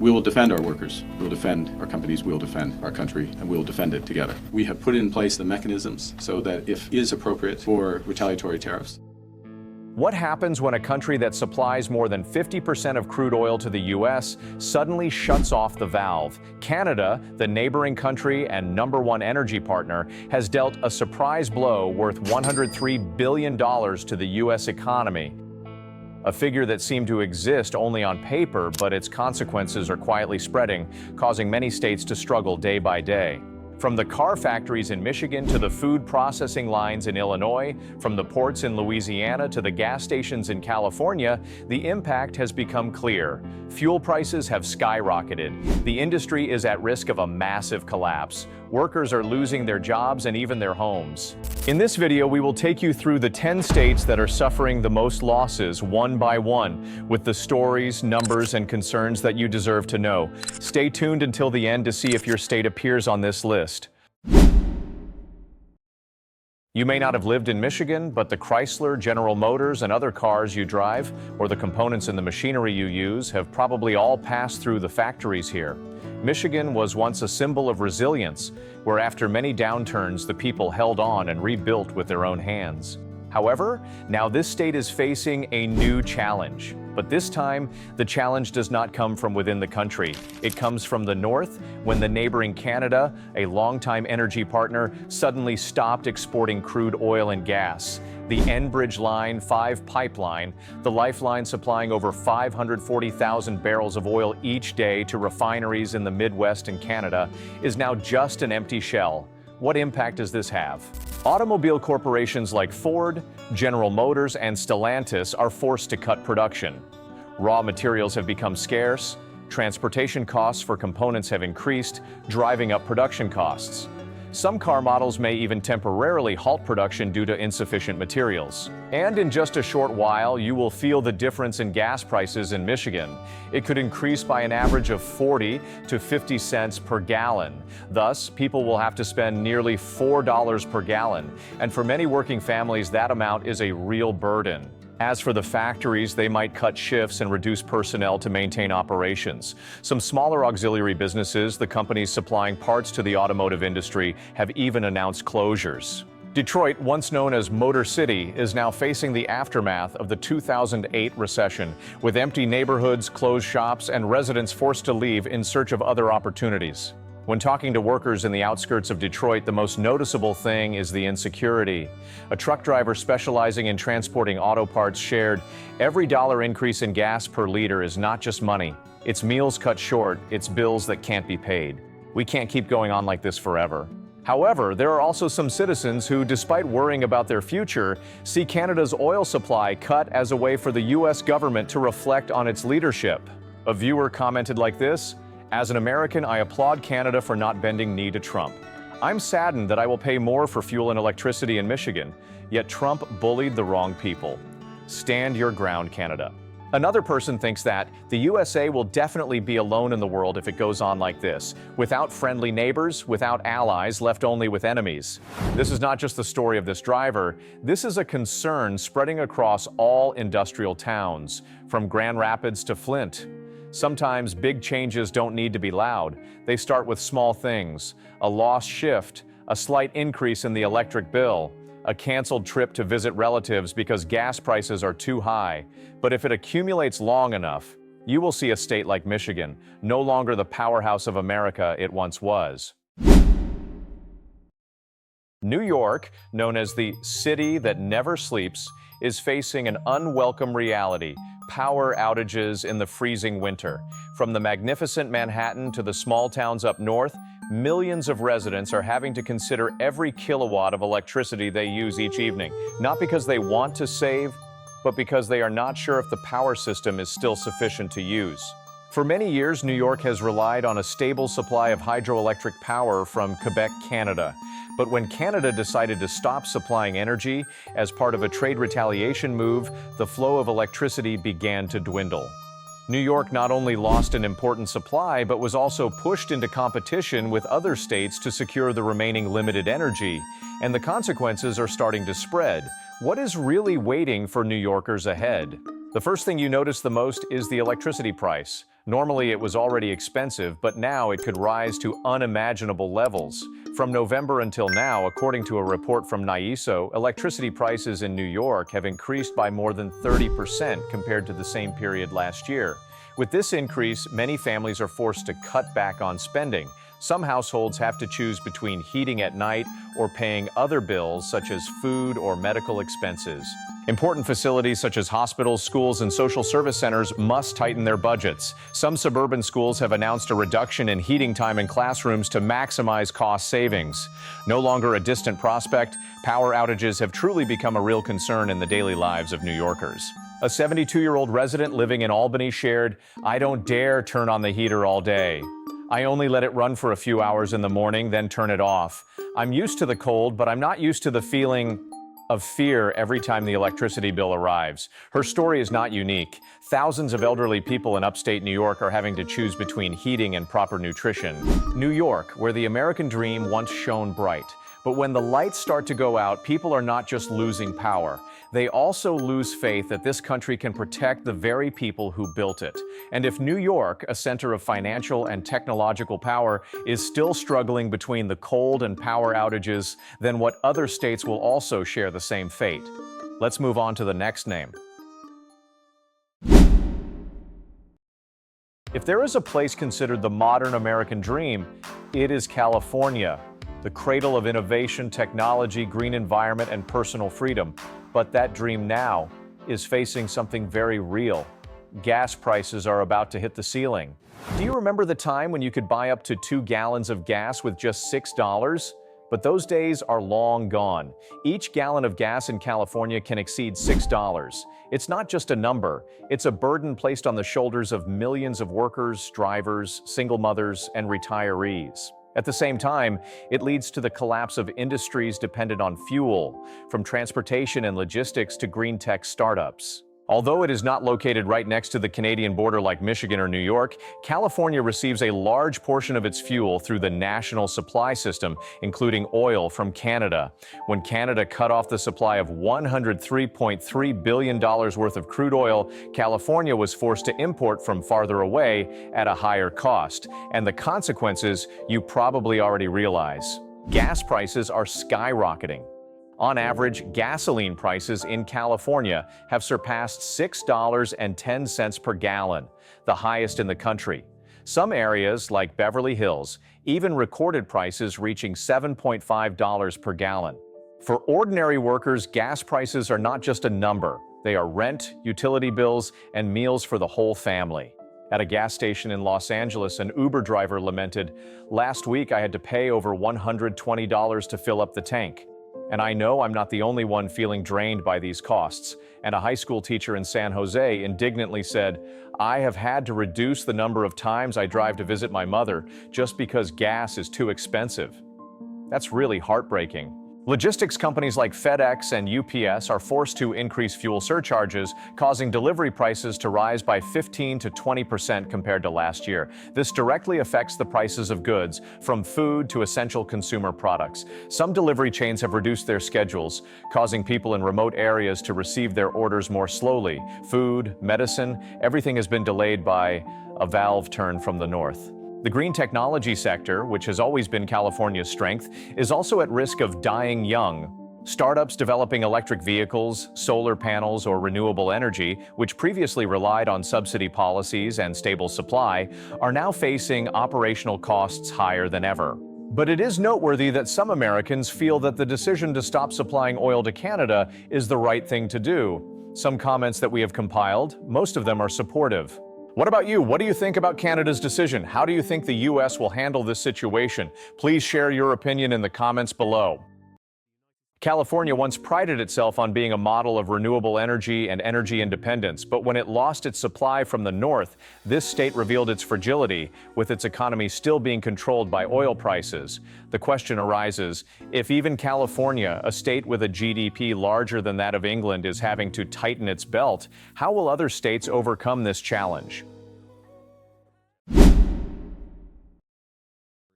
We will defend our workers, we will defend our companies, we will defend our country, and we will defend it together. We have put in place the mechanisms so that if it is appropriate for retaliatory tariffs. What happens when a country that supplies more than 50% of crude oil to the U.S. suddenly shuts off the valve? Canada, the neighboring country and #1 energy partner, has dealt a surprise blow worth $103 billion to the U.S. economy. A figure that seemed to exist only on paper, but its consequences are quietly spreading, causing many states to struggle day by day. From the car factories in Michigan to the food processing lines in Illinois, from the ports in Louisiana to the gas stations in California, the impact has become clear. Fuel prices have skyrocketed. The industry is at risk of a massive collapse. Workers are losing their jobs and even their homes. In this video, we will take you through the 10 states that are suffering the most losses one by one, with the stories, numbers, and concerns that you deserve to know. Stay tuned until the end to see if your state appears on this list. You may not have lived in Michigan, but the Chrysler, General Motors, and other cars you drive, or the components in the machinery you use, have probably all passed through the factories here. Michigan was once a symbol of resilience, where after many downturns, the people held on and rebuilt with their own hands. However, now this state is facing a new challenge. But this time, the challenge does not come from within the country. It comes from the north, when the neighboring Canada, a longtime energy partner, suddenly stopped exporting crude oil and gas. The Enbridge Line 5 pipeline, the lifeline supplying over 540,000 barrels of oil each day to refineries in the Midwest and Canada, is now just an empty shell. What impact does this have? Automobile corporations like Ford, General Motors, and Stellantis are forced to cut production. Raw materials have become scarce, transportation costs for components have increased, driving up production costs. Some car models may even temporarily halt production due to insufficient materials. And in just a short while, you will feel the difference in gas prices in Michigan. It could increase by an average of 40 to 50 cents per gallon. Thus, people will have to spend nearly $4 per gallon. And for many working families, that amount is a real burden. As for the factories, they might cut shifts and reduce personnel to maintain operations. Some smaller auxiliary businesses, the companies supplying parts to the automotive industry, have even announced closures. Detroit, once known as Motor City, is now facing the aftermath of the 2008 recession, with empty neighborhoods, closed shops, and residents forced to leave in search of other opportunities. When talking to workers in the outskirts of Detroit, the most noticeable thing is the insecurity. A truck driver specializing in transporting auto parts shared, "Every dollar increase in gas per liter is not just money. It's meals cut short, it's bills that can't be paid. We can't keep going on like this forever." However, there are also some citizens who, despite worrying about their future, see Canada's oil supply cut as a way for the U.S. government to reflect on its leadership. A viewer commented like this: "As an American, I applaud Canada for not bending knee to Trump. I'm saddened that I will pay more for fuel and electricity in Michigan, yet Trump bullied the wrong people. Stand your ground, Canada." Another person thinks that the USA will definitely be alone in the world if it goes on like this, without friendly neighbors, without allies, left only with enemies. This is not just the story of this driver. This is a concern spreading across all industrial towns, from Grand Rapids to Flint. Sometimes big changes don't need to be loud. They start with small things: a lost shift, a slight increase in the electric bill, a canceled trip to visit relatives because gas prices are too high. But if it accumulates long enough, you will see a state like Michigan, no longer the powerhouse of America it once was. New York, known as the city that never sleeps, is facing an unwelcome reality: power outages in the freezing winter. From the magnificent Manhattan to the small towns up north, millions of residents are having to consider every kilowatt of electricity they use each evening, not because they want to save, but because they are not sure if the power system is still sufficient to use. For many years, New York has relied on a stable supply of hydroelectric power from Quebec, Canada. But when Canada decided to stop supplying energy as part of a trade retaliation move, the flow of electricity began to dwindle. New York not only lost an important supply, but was also pushed into competition with other states to secure the remaining limited energy. And the consequences are starting to spread. What is really waiting for New Yorkers ahead? The first thing you notice the most is the electricity price. Normally, it was already expensive, but now it could rise to unimaginable levels. From November until now, according to a report from NYISO, electricity prices in New York have increased by more than 30% compared to the same period last year. With this increase, many families are forced to cut back on spending. Some households have to choose between heating at night or paying other bills such as food or medical expenses. Important facilities such as hospitals, schools, and social service centers must tighten their budgets. Some suburban schools have announced a reduction in heating time in classrooms to maximize cost savings. No longer a distant prospect, power outages have truly become a real concern in the daily lives of New Yorkers. A 72-year-old resident living in Albany shared, "I don't dare turn on the heater all day. I only let it run for a few hours in the morning, then turn it off. I'm used to the cold, but I'm not used to the feeling of fear every time the electricity bill arrives." Her story is not unique. Thousands of elderly people in upstate New York are having to choose between heating and proper nutrition. New York, where the American dream once shone bright. But when the lights start to go out, people are not just losing power. They also lose faith that this country can protect the very people who built it. And if New York, a center of financial and technological power, is still struggling between the cold and power outages, then what other states will also share the same fate? Let's move on to the next name. If there is a place considered the modern American dream, it is California, the cradle of innovation, technology, green environment, and personal freedom. But that dream now is facing something very real. Gas prices are about to hit the ceiling. Do you remember the time when you could buy up to 2 gallons of gas with just $6? But those days are long gone. Each gallon of gas in California can exceed $6. It's not just a number, it's a burden placed on the shoulders of millions of workers, drivers, single mothers, and retirees. At the same time, it leads to the collapse of industries dependent on fuel, from transportation and logistics to green tech startups. Although it is not located right next to the Canadian border like Michigan or New York, California receives a large portion of its fuel through the national supply system, including oil from Canada. When Canada cut off the supply of $103.3 billion worth of crude oil, California was forced to import from farther away at a higher cost. And the consequences you probably already realize. Gas prices are skyrocketing. On average, gasoline prices in California have surpassed $6.10 per gallon, the highest in the country. Some areas, like Beverly Hills, even recorded prices reaching $7.5 per gallon. For ordinary workers, gas prices are not just a number. They are rent, utility bills, and meals for the whole family. At a gas station in Los Angeles, an Uber driver lamented, "Last week I had to pay over $120 to fill up the tank. And I know I'm not the only one feeling drained by these costs." And a high school teacher in San Jose indignantly said, "I have had to reduce the number of times I drive to visit my mother just because gas is too expensive." That's really heartbreaking. Logistics companies like FedEx and UPS are forced to increase fuel surcharges, causing delivery prices to rise by 15 to 20% compared to last year. This directly affects the prices of goods, from food to essential consumer products. Some delivery chains have reduced their schedules, causing people in remote areas to receive their orders more slowly. Food, medicine, everything has been delayed by a valve turn from the north. The green technology sector, which has always been California's strength, is also at risk of dying young. Startups developing electric vehicles, solar panels, or renewable energy, which previously relied on subsidy policies and stable supply, are now facing operational costs higher than ever. But it is noteworthy that some Americans feel that the decision to stop supplying oil to Canada is the right thing to do. Some comments that we have compiled, most of them are supportive. What about you? What do you think about Canada's decision? How do you think the U.S. will handle this situation? Please share your opinion in the comments below. California once prided itself on being a model of renewable energy and energy independence, but when it lost its supply from the north, this state revealed its fragility, with its economy still being controlled by oil prices. The question arises, if even California, a state with a GDP larger than that of England, is having to tighten its belt, how will other states overcome this challenge? Do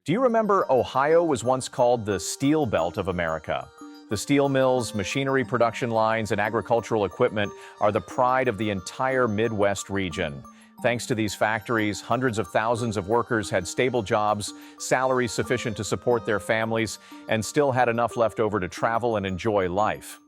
you remember Ohio was once called the Steel Belt of America? The steel mills, machinery production lines, and agricultural equipment are the pride of the entire Midwest region. Thanks to these factories, hundreds of thousands of workers had stable jobs, salaries sufficient to support their families, and still had enough left over to travel and enjoy life.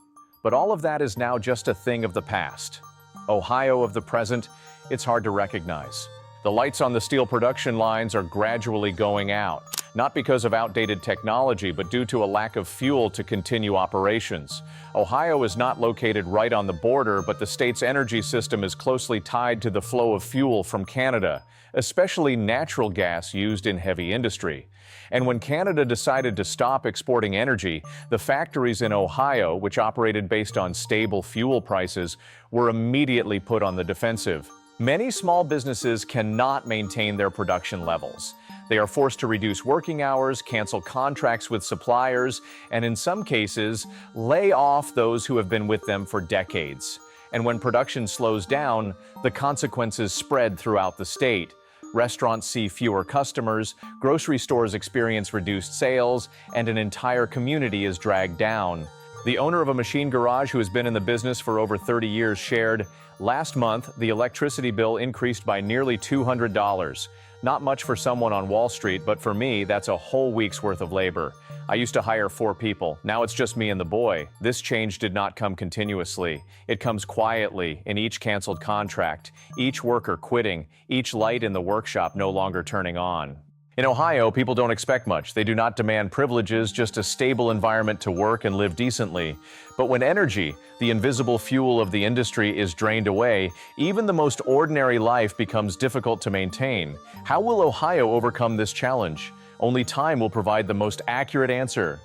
But all of that is now just a thing of the past. Ohio of the present, it's hard to recognize. The lights on the steel production lines are gradually going out, not because of outdated technology, but due to a lack of fuel to continue operations. Ohio is not located right on the border, but the state's energy system is closely tied to the flow of fuel from Canada, especially natural gas used in heavy industry. And when Canada decided to stop exporting energy, the factories in Ohio, which operated based on stable fuel prices, were immediately put on the defensive. Many small businesses cannot maintain their production levels. They are forced to reduce working hours, cancel contracts with suppliers, and in some cases, lay off those who have been with them for decades. And when production slows down, the consequences spread throughout the state. Restaurants see fewer customers, grocery stores experience reduced sales, and an entire community is dragged down. The owner of a machine garage who has been in the business for over 30 years shared, "Last month, the electricity bill increased by nearly $200. Not much for someone on Wall Street, but for me, that's a whole week's worth of labor. I used to hire 4 people. Now it's just me and the boy. This change did not come continuously. It comes quietly in each canceled contract, each worker quitting, each light in the workshop no longer turning on." In Ohio, people don't expect much. They do not demand privileges, just a stable environment to work and live decently. But when energy, the invisible fuel of the industry, is drained away, even the most ordinary life becomes difficult to maintain. How will Ohio overcome this challenge? Only time will provide the most accurate answer.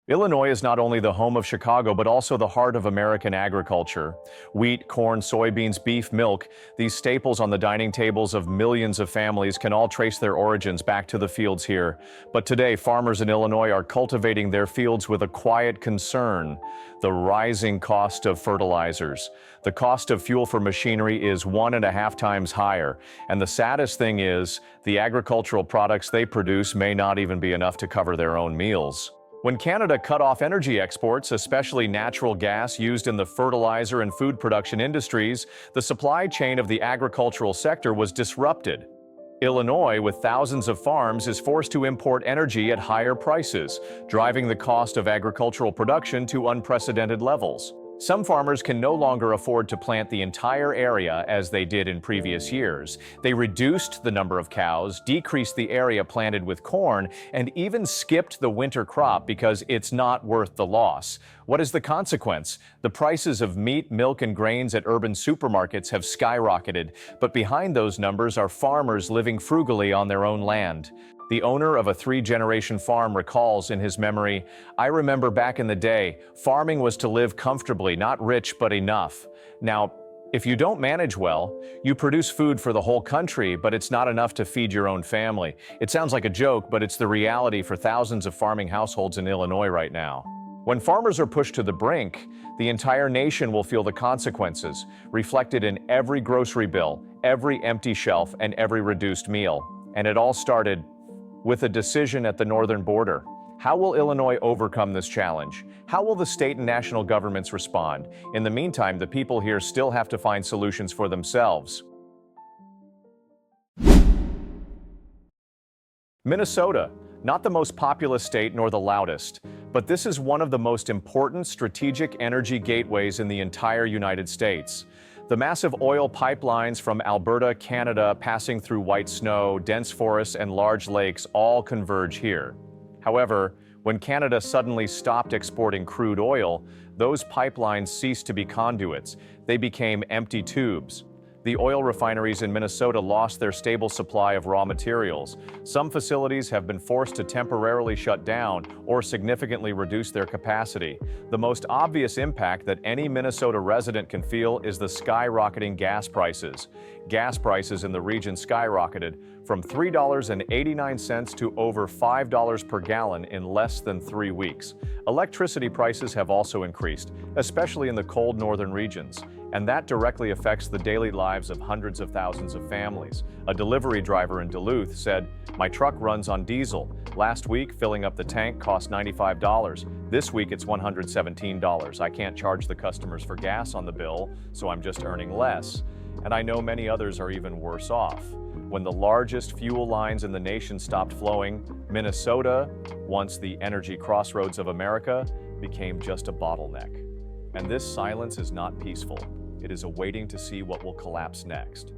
Illinois is not only the home of Chicago, but also the heart of American agriculture. Wheat, corn, soybeans, beef, milk, these staples on the dining tables of millions of families can all trace their origins back to the fields here. But today, farmers in Illinois are cultivating their fields with a quiet concern: the rising cost of fertilizers. The cost of fuel for machinery is 1.5 times higher. And the saddest thing is, the agricultural products they produce may not even be enough to cover their own meals. When Canada cut off energy exports, especially natural gas used in the fertilizer and food production industries, the supply chain of the agricultural sector was disrupted. Illinois, with thousands of farms, is forced to import energy at higher prices, driving the cost of agricultural production to unprecedented levels. Some farmers can no longer afford to plant the entire area as they did in previous years. They reduced the number of cows, decreased the area planted with corn, and even skipped the winter crop because it's not worth the loss. What is the consequence? The prices of meat, milk, and grains at urban supermarkets have skyrocketed, but behind those numbers are farmers living frugally on their own land. The owner of a 3-generation farm recalls in his memory, "I remember back in the day, farming was to live comfortably, not rich but enough. Now, if you don't manage well, you produce food for the whole country, but it's not enough to feed your own family." It sounds like a joke, but it's the reality for thousands of farming households in Illinois right now. When farmers are pushed to the brink, the entire nation will feel the consequences, reflected in every grocery bill, every empty shelf, and every reduced meal. And it all started with a decision at the northern border. How will Illinois overcome this challenge? How will the state and national governments respond? In the meantime, the people here still have to find solutions for themselves. Minnesota, not the most populous state nor the loudest, but this is one of the most important strategic energy gateways in the entire United States. The massive oil pipelines from Alberta, Canada, passing through white snow, dense forests, and large lakes all converge here. However, when Canada suddenly stopped exporting crude oil, those pipelines ceased to be conduits. They became empty tubes. The oil refineries in Minnesota lost their stable supply of raw materials. Some facilities have been forced to temporarily shut down or significantly reduce their capacity. The most obvious impact that any Minnesota resident can feel is the skyrocketing gas prices. Gas prices in the region skyrocketed from $3.89 to over $5 per gallon in less than 3 weeks. Electricity prices have also increased, especially in the cold northern regions. And that directly affects the daily lives of hundreds of thousands of families. A delivery driver in Duluth said, "My truck runs on diesel. Last week, filling up the tank cost $95. This week, it's $117. I can't charge the customers for gas on the bill, so I'm just earning less." And I know many others are even worse off. When the largest fuel lines in the nation stopped flowing, Minnesota, once the energy crossroads of America, became just a bottleneck. And this silence is not peaceful. It is a waiting to see what will collapse next.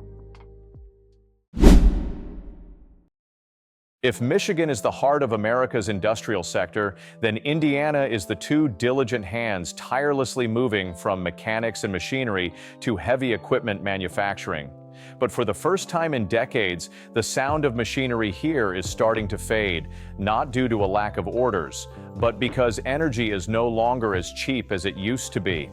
If Michigan is the heart of America's industrial sector, then Indiana is the two diligent hands tirelessly moving from mechanics and machinery to heavy equipment manufacturing. But for the first time in decades, the sound of machinery here is starting to fade, not due to a lack of orders, but because energy is no longer as cheap as it used to be.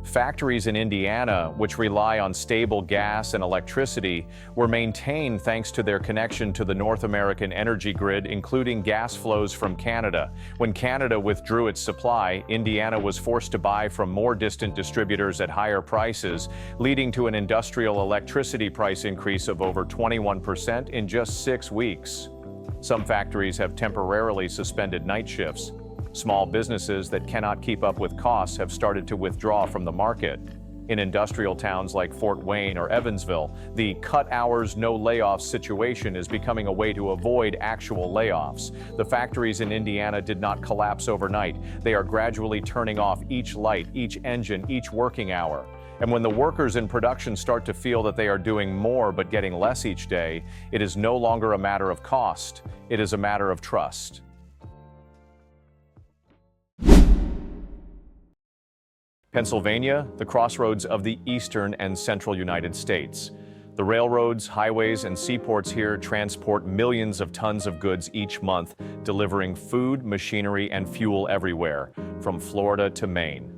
Factories in Indiana, which rely on stable gas and electricity, were maintained thanks to their connection to the North American energy grid, including gas flows from Canada. When Canada withdrew its supply, Indiana was forced to buy from more distant distributors at higher prices, leading to an industrial electricity price increase of over 21% in just 6 weeks. Some factories have temporarily suspended night shifts. Small businesses that cannot keep up with costs have started to withdraw from the market. In industrial towns like Fort Wayne or Evansville, the cut hours, no layoffs situation is becoming a way to avoid actual layoffs. The factories in Indiana did not collapse overnight. They are gradually turning off each light, each engine, each working hour. And when the workers in production start to feel that they are doing more but getting less each day, it is no longer a matter of cost. It is a matter of trust. Pennsylvania, the crossroads of the eastern and central United States. The railroads, highways, and seaports here transport millions of tons of goods each month, delivering food, machinery, and fuel everywhere, from Florida to Maine.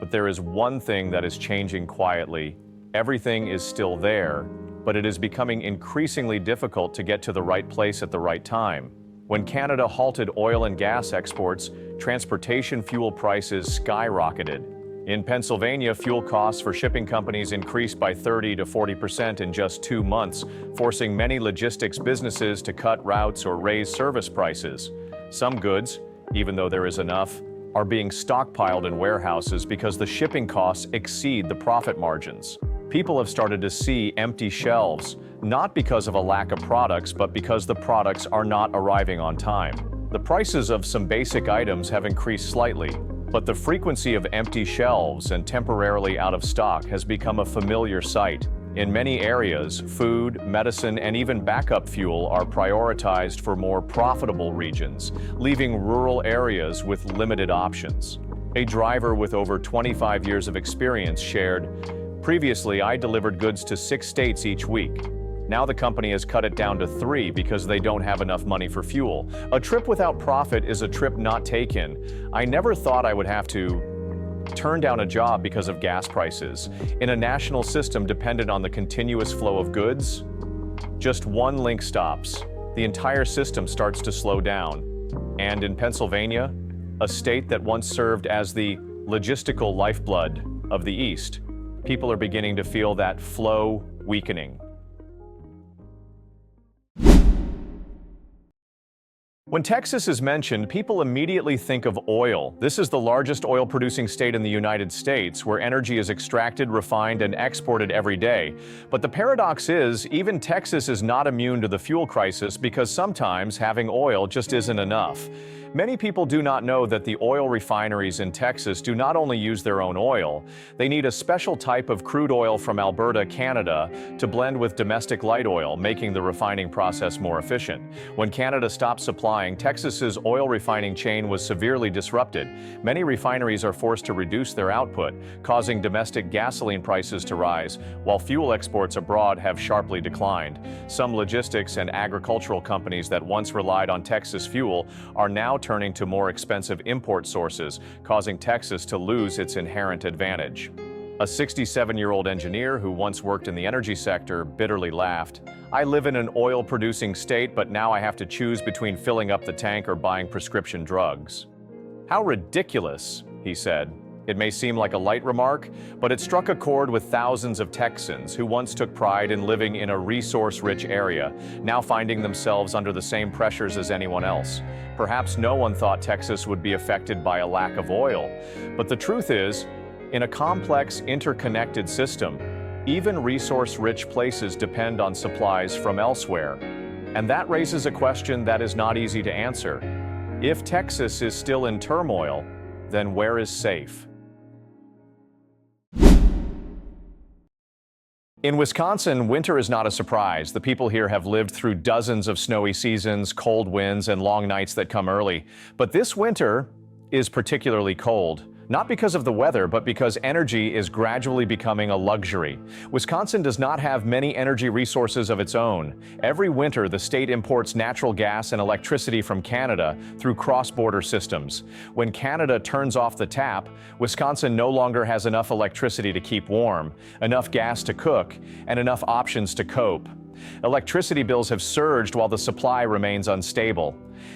But there is one thing that is changing quietly. Everything is still there, but it is becoming increasingly difficult to get to the right place at the right time. When Canada halted oil and gas exports, transportation fuel prices skyrocketed. In Pennsylvania, fuel costs for shipping companies increased by 30 to 40% in just 2 months, forcing many logistics businesses to cut routes or raise service prices. Some goods, even though there is enough, are being stockpiled in warehouses because the shipping costs exceed the profit margins. People have started to see empty shelves, not because of a lack of products, but because the products are not arriving on time. The prices of some basic items have increased slightly, but the frequency of empty shelves and temporarily out of stock has become a familiar sight. In many areas, food, medicine, and even backup fuel are prioritized for more profitable regions, leaving rural areas with limited options. A driver with over 25 years of experience shared, "Previously, I delivered goods to 6 states each week. Now the company has cut it down to 3 because they don't have enough money for fuel. A trip without profit is a trip not taken. I never thought I would have to turn down a job because of gas prices. In a national system dependent on the continuous flow of goods, just one link stops. The entire system starts to slow down." And in Pennsylvania, a state that once served as the logistical lifeblood of the East, people are beginning to feel that flow weakening. When Texas is mentioned, people immediately think of oil. This is the largest oil-producing state in the United States, where energy is extracted, refined, and exported every day. But the paradox is, even Texas is not immune to the fuel crisis because sometimes having oil just isn't enough. Many people do not know that the oil refineries in Texas do not only use their own oil, they need a special type of crude oil from Alberta, Canada, to blend with domestic light oil, making the refining process more efficient. When Canada stopped supplying, Texas's oil refining chain was severely disrupted. Many refineries are forced to reduce their output, causing domestic gasoline prices to rise, while fuel exports abroad have sharply declined. Some logistics and agricultural companies that once relied on Texas fuel are now turning to more expensive import sources, causing Texas to lose its inherent advantage. A 67-year-old engineer who once worked in the energy sector bitterly laughed, "I live in an oil-producing state, but now I have to choose between filling up the tank or buying prescription drugs." "How ridiculous," he said. It may seem like a light remark, but it struck a chord with thousands of Texans who once took pride in living in a resource-rich area, now finding themselves under the same pressures as anyone else. Perhaps no one thought Texas would be affected by a lack of oil. But the truth is, in a complex, interconnected system, even resource-rich places depend on supplies from elsewhere. And that raises a question that is not easy to answer. If Texas is still in turmoil, then where is safe? In Wisconsin, winter is not a surprise. The people here have lived through dozens of snowy seasons, cold winds, and long nights that come early. But this winter is particularly cold. Not because of the weather, but because energy is gradually becoming a luxury. Wisconsin does not have many energy resources of its own. Every winter, the state imports natural gas and electricity from Canada through cross-border systems. When Canada turns off the tap, Wisconsin no longer has enough electricity to keep warm, enough gas to cook, and enough options to cope. Electricity bills have surged while the supply remains unstable.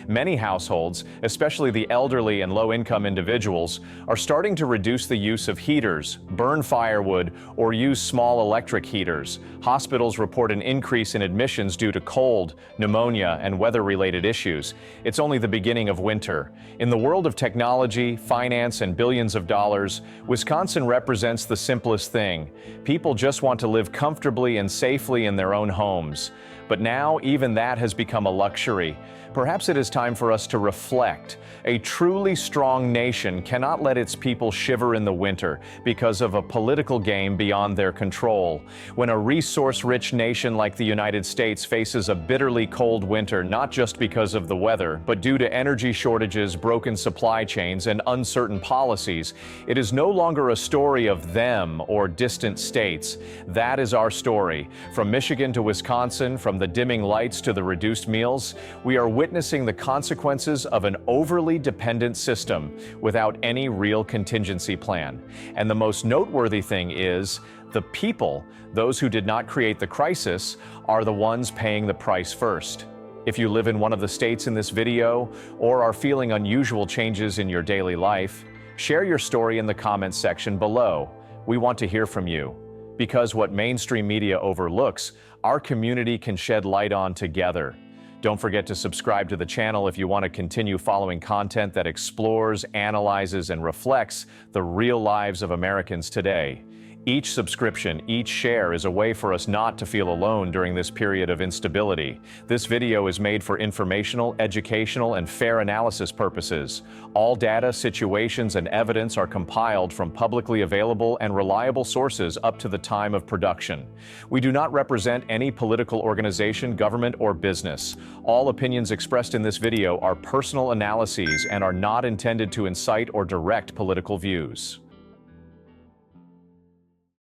Many households, especially the elderly and low-income individuals, are starting to reduce the use of heaters, burn firewood, or use small electric heaters. Hospitals report an increase in admissions due to cold, pneumonia, and weather-related issues. It's only the beginning of winter. In the world of technology, finance, and billions of dollars, Wisconsin represents the simplest thing. People just want to live comfortably and safely in their own homes. But now, even that has become a luxury. Perhaps it is time for us to reflect. A truly strong nation cannot let its people shiver in the winter because of a political game beyond their control. When a resource-rich nation like the United States faces a bitterly cold winter, not just because of the weather, but due to energy shortages, broken supply chains, and uncertain policies, it is no longer a story of them or distant states. That is our story. From Michigan to Wisconsin, from the dimming lights to the reduced meals, we are witnessing the consequences of an overly dependent system without any real contingency plan. And the most noteworthy thing is, the people, those who did not create the crisis, are the ones paying the price first. If you live in one of the states in this video, or are feeling unusual changes in your daily life, share your story in the comments section below. We want to hear from you. Because what mainstream media overlooks, our community can shed light on together. Don't forget to subscribe to the channel if you want to continue following content that explores, analyzes, and reflects the real lives of Americans today. Each subscription, each share is a way for us not to feel alone during this period of instability. This video is made for informational, educational, and fair analysis purposes. All data, situations, and evidence are compiled from publicly available and reliable sources up to the time of production. We do not represent any political organization, government, or business. All opinions expressed in this video are personal analyses and are not intended to incite or direct political views.